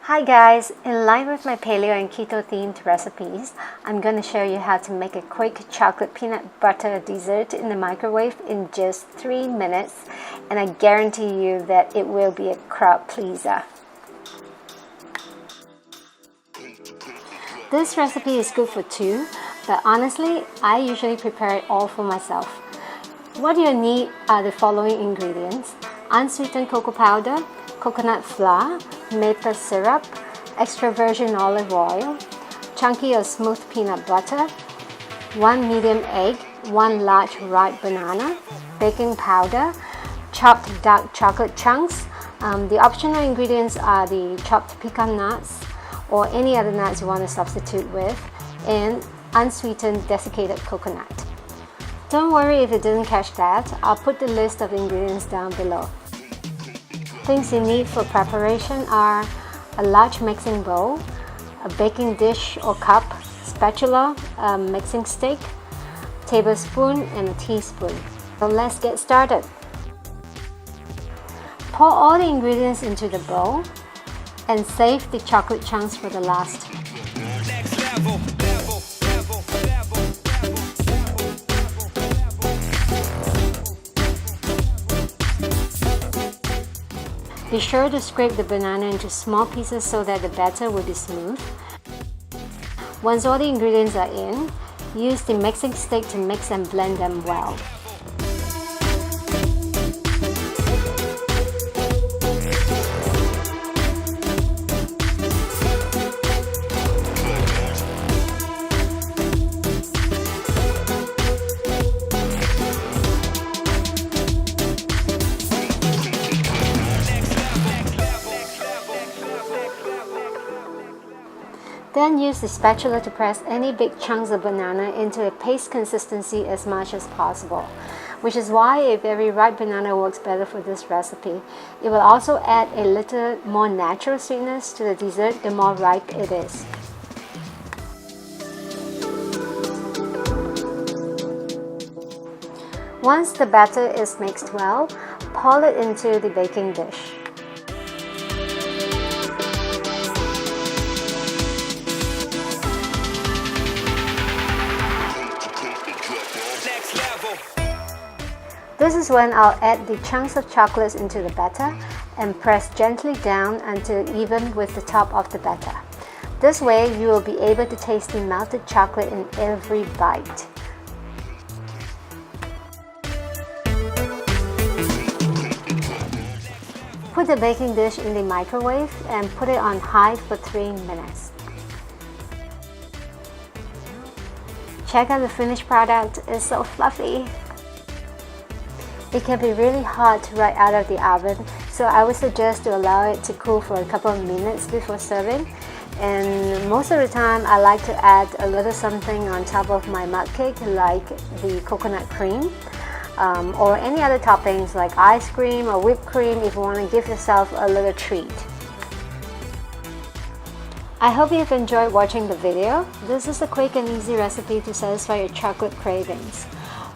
Hi guys, in line with my paleo and keto themed recipes, I'm going to show you how to make a quick chocolate peanut butter dessert in the microwave in just 3 minutes, and I guarantee you that it will be a crowd pleaser. This recipe is good for 2, but honestly, I usually prepare it all for myself. What you'll need are the following ingredients: unsweetened cocoa powder, coconut flour, maple syrup, extra virgin olive oil, chunky or smooth peanut butter, 1 medium egg, 1 large ripe banana, baking powder, chopped dark chocolate chunks. The optional ingredients are the chopped pecan nuts or any other nuts you want to substitute with, and unsweetened desiccated coconut. Don't worry if you didn't catch that, I'll put the list of ingredients down below. Things you need for preparation are a large mixing bowl, a baking dish or cup, spatula, a mixing stick, tablespoon, and a teaspoon. So let's get started. Pour all the ingredients into the bowl and save the chocolate chunks for the last. Be sure to scrape the banana into small pieces so that the batter will be smooth. Once all the ingredients are in, use the mixing stick to mix and blend them well. Then use the spatula to press any big chunks of banana into a paste consistency as much as possible, which is why a very ripe banana works better for this recipe. It will also add a little more natural sweetness to the dessert the more ripe it is. Once the batter is mixed well, pour it into the baking dish. This is when I'll add the chunks of chocolates into the batter and press gently down until even with the top of the batter. This way you will be able to taste the melted chocolate in every bite. Put the baking dish in the microwave and put it on high for 3 minutes. Check out the finished product, it's so fluffy. It can be really hot right out of the oven, so I would suggest to allow it to cool for a couple of minutes before serving. And most of the time I like to add a little something on top of my mug cake, like the coconut cream or any other toppings like ice cream or whipped cream if you want to give yourself a little treat. I hope you've enjoyed watching the video. This is a quick and easy recipe to satisfy your chocolate cravings.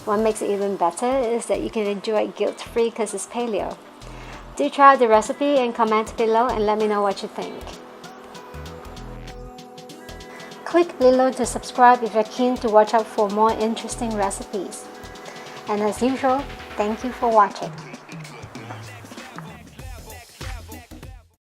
What makes it even better is that you can enjoy it guilt-free because it's paleo. Do try out the recipe and comment below and let me know what you think. Click below to subscribe if you're keen to watch out for more interesting recipes. And as usual, thank you for watching.